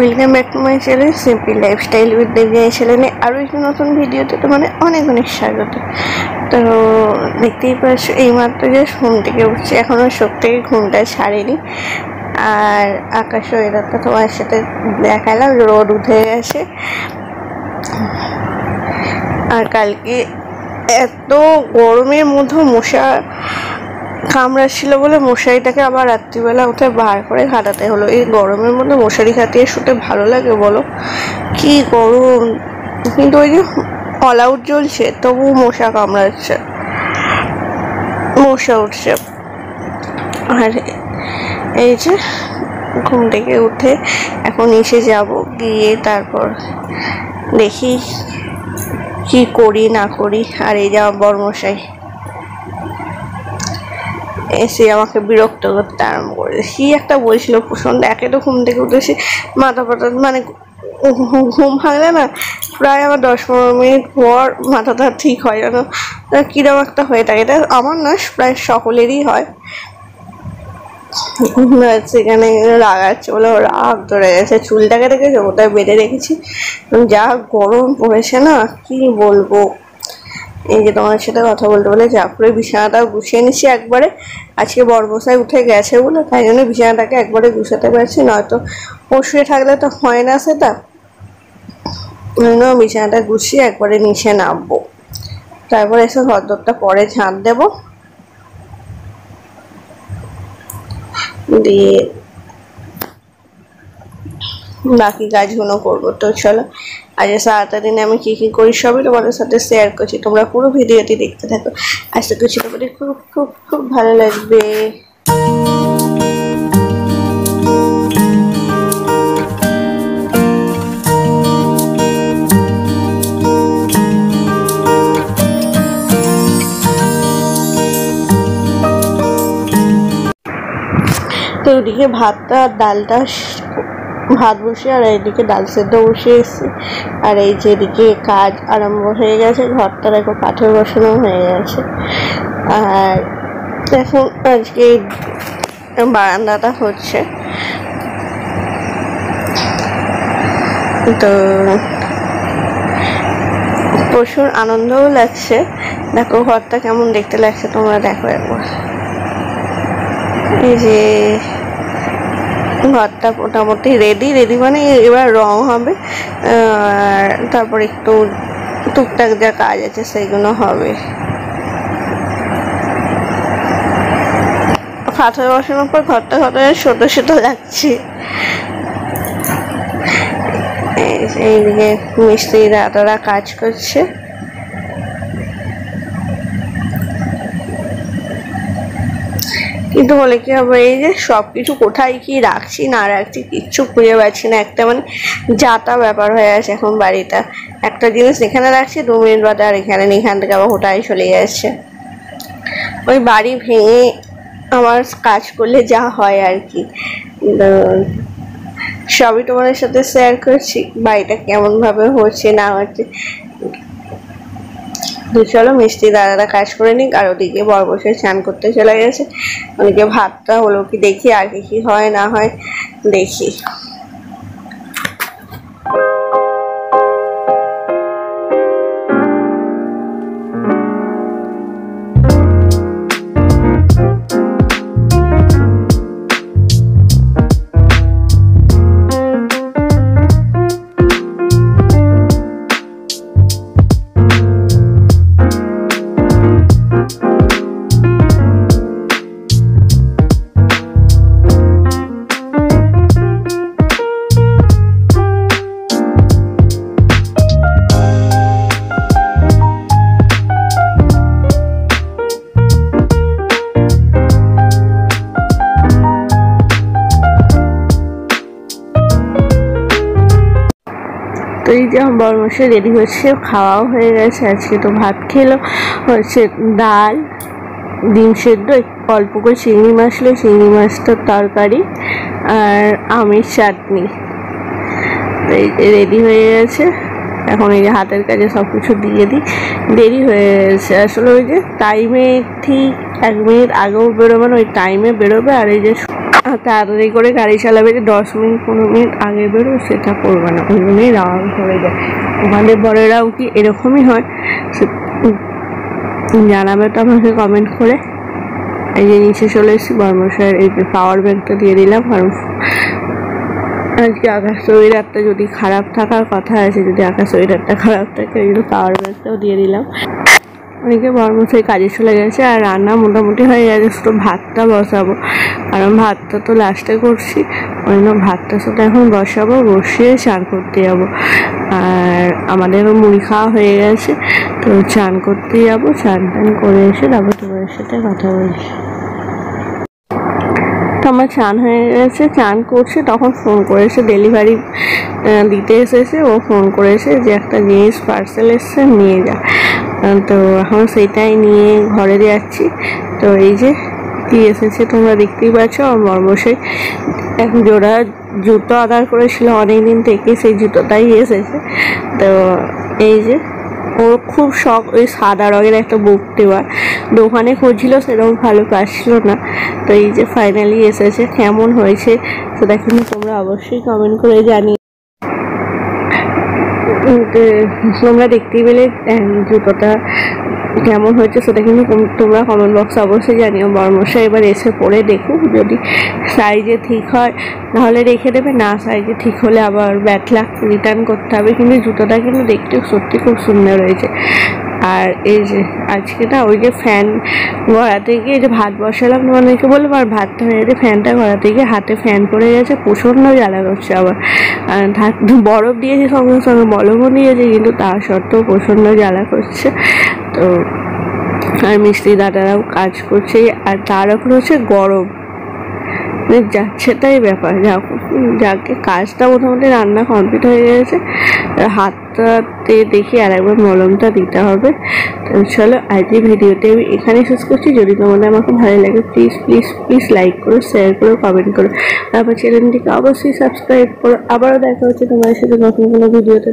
Welcome back to my channel simple lifestyle with Debi চ্যানেলে আরও একটি নতুন ভিডিওতে তোমাদের অনেক অনেক স্বাগত। তো দেখতেই পাচ্ছ এইমাত্র যে ঘুম থেকে উঠছি, এখনও চোখ থেকে ঘুমটা ছাড়েনি। আর আকাশ ওয়েদারটা তোমার সাথে দেখালাম, রোদ উঠে গেছে। আর কালকে এত গরমের মধ্যে মশা কামড়াচ্ছিল বলে মশারিটাকে আবার রাত্রিবেলা উঠে বার করে খাটাতে হলো। এই গরমের মধ্যে মশারি খাটিয়ে শুতে ভালো লাগে বলো? কি গরম! কিন্তু ওই যে অল আউট জ্বলছে তবু মশা কামড়াচ্ছে, মশা উঠছে। আর এই যে ঘুম থেকে উঠে এখন এসে যাব, গিয়ে তারপর দেখি কি করি না করি। আর এই যে আমার বরমশাই এসে আমাকে বিরক্ত করতে আরম্ভ করে। কি একটা বলছিল প্রচন্ড, একে তো ঘুম থেকে উঠেছি মাথা পাতা, মানে ঘুম ভাঙলে না প্রায় আমার 10-15 মিনিট পর মাথাটা ঠিক হয়, যেন কিরম একটা হয়ে থাকে। এটা আমার না, প্রায় সকলেরই হয়। সেখানে রাগাচ্ছে বলে রাগ ধরে গেছে, চুলটাকে রেখেছে ওটাই বেঁধে রেখেছি। যা গরম পড়েছে না, কি বলবো। এই যে তোমার সাথে কথা বলতে বলে জাফরে বিছানাটা গুছিয়ে নিচ্ছি একবারে। আজকে বরমশাই উঠে গেছে বলে তাই জন্য বিছানাটাকে একবারে গুছাতে পারছি, নয়তো ও শুয়ে থাকলে তো হয় না সেটা। বিছানাটা গুছিয়ে একবারে নিচে নামবো, তারপরে এসে ঘরদোরটা পরে ঝাঁট দেবো, দিয়ে বাকি কাজগুলো করবো। তো চলো আজ সারাটা দিনে আমি কি কি করি সবই তোমাদের সাথে শেয়ার করছি, তোমরা পুরো ভিডিওটি দেখতে থাকো। আশা করছি তোমাদের খুব খুব খুব ভালো লাগবে। তো ওদিকে ভাতটা ডালটা ভাত বসে, আর এইদিকে ডাল সেদ্ধ বসিয়ে এসেছি। আর এই যে এদিকে কাজ আরম্ভ হয়ে গেছে, ঘরটা দেখো কাঠের বসানো হয়ে গেছে। আর এখন আজকে বারান্দাটা হচ্ছে, তো প্রচুর আনন্দও লাগছে। দেখো ঘরটা কেমন দেখতে লাগছে, তোমরা দেখো একবার। এই যে ঘরটা মোটামুটি রেডি, মানে এবার রং হবে, তারপর একটু টুকটাক যা কাজ আছে সেগুলো হবে। পাথর বসানোর পর ঘরটা ছোট ছোট লাগছে। এইদিকে মিস্ত্রি দাদারা কাজ করছে। কিন্তু বলে কি হবে, এই যে সবকিছু কোথায় কি রাখছি না রাখছি কিচ্ছু খুঁজে পাচ্ছি না। একটা মানে যাতা ব্যাপার হয়ে আছে এখন বাড়িটা। একটা জিনিস এখানে রাখছি, 2 মিনিট বাদে আর এখান থেকে আবার ওটাই চলে যাচ্ছে। ওই বাড়ি ভেঙে আমার কাজ করলে যা হয় আর কি, সবই তোমাদের সাথে শেয়ার করছি। বাড়িটা কেমন ভাবে হচ্ছে না হচ্ছে। চলো মিষ্টি দাদারা কাজ করে নিক, আর ওদিকে বরমশাই স্নান করতে চলে গেছে। ওদিকে ভাতটা হলো কি দেখি, আর কি হয় না হয় দেখি। তো এই যে আমার বরমশাই রেডি হচ্ছে, খাওয়াও হয়ে গেছে। আজকে তো ভাত খেলো হচ্ছে ডাল, ডিম সেদ্ধ, অল্প করে চিংড়ি মাছ ছিল, চিংড়ি মাছটার তরকারি, আর আমের চাটনি। তো এই যে রেডি হয়ে গেছে। এখন এই যে হাতের কাজে সব কিছু দিয়ে দিই, দেরি হয়ে গেছে আসলে। ওই যে টাইমে ঠিক 1 মিনিট আগেও বেরোবে না, ওই টাইমে বেরোবে। আর এই যে তাড়াতাড়ি করে গাড়ি চালাবে, যে 10 মিনিট 15 মিনিট আগে বেরো সেটা করবে না, ওই জন্যই রাগ হয়ে যায়। তোমাদের বড়েরাও কি এরকমই হয় জানাবে তো আমাকে কমেন্ট করে। এই যে নিচে চলে এসেছি, বর্মশাইয়ের এই পাওয়ার ব্যাংকটা দিয়ে দিলাম, কারণ আজকে আকাশ ওয়েদারটা যদি খারাপ থাকার কথা আছে, যদি আকাশ ওয়েদারটা খারাপ থাকে ওই জন্য পাওয়ার ব্যাংকটাও দিয়ে দিলাম। অনেকে বর্মশাই কাজে চলে গেছে, আর রান্না মোটামুটি হয়ে গেছে, শুধু ভাতটা বসাবো, কারণ ভাতটা তো লাস্টে করছি, ওই জন্য ভাতটা শুধু এখন বসাবো, বসিয়ে চান করতে যাবো। আর আমাদেরও মুড়ি খাওয়া হয়ে গেছে, তো চান করতে যাবো, চান টান করে এসে তারপর তোমার সাথে কথা বলছি। তো আমার চান হয়ে গেছে, চান করছে, তখন ফোন করেছে, ডেলিভারি দিতে এসেছে, ও ফোন করেছে যে একটা জিনিস পার্সেল এসছে নিয়ে যা। তো এখন সেটাই নিয়ে ঘরে যাচ্ছি। তো এই যে কি এসেছে তোমরা দেখতেই পাচ্ছ, আমার বর্মশাই এক জোড়া জুতো অর্ডার করেছিল অনেকদিন থেকে, সেই জুতোটাই এসেছে। তো এই যে ওর খুব শখ ওই সাদা রঙের একটা বুক দেওয়ার, দোকানে খুঁজছিল সেরকম ভালো পাচ্ছিল না। তো এই যে ফাইনালি এসেছে, কেমন হয়েছে সেটা কিন্তু তোমরা অবশ্যই কমেন্ট করে জানিয়ে। তোমরা দেখতেই পেলে জুতোটা কেমন হয়েছে সেটা কিন্তু তোমরা কমেন্ট বক্সে অবশ্যই জানিও। বর্মশাই এবার এসে পরে দেখুক, যদি সাইজে ঠিক হয় তাহলে রেখে দেবে, না সাইজে ঠিক হলে আবার ব্যাড লাক রিটার্ন করতে হবে। কিন্তু জুতোটা কিন্তু দেখতে সত্যি খুব সুন্দর হয়েছে। আর এই যে আজকে না ওই যে ফ্যান গড়াতে গিয়ে যে ভাত বসালাম, অনেকে বলবো আর ভাতটা হয়ে গেছে, ফ্যানটা গড়াতে গিয়ে হাতে ফ্যান পড়ে গেছে, প্রচণ্ড জ্বালা করছে। আবার বরফ দিয়েছে, সঙ্গে সঙ্গে বরফও দিয়েছে, কিন্তু তা সত্ত্বেও প্রচণ্ড জ্বালা করছে। তো আর মিস্ত্রি দাদারাও কাজ করছে, আর তার উপর হচ্ছে গরম যাচ্ছে, তাই ব্যাপার। যাকে কাজটা মোটামুটি রান্না কমপ্লিট হয়ে গেছে, হাতটাতে দেখি আর একবার মলমটা দিতে হবে। তো চলো আজকের ভিডিওতে আমি এখানে শেষ করছি। যদি তোমাদের আমাকে ভালো লাগে প্লিজ প্লিজ প্লিজ লাইক করো, শেয়ার করো, কমেন্ট করো, তারপর চ্যানেলটিকে অবশ্যই সাবস্ক্রাইব করো। আবারও দেখা হচ্ছে তোমাদের সাথে নতুন কোনো ভিডিওতে।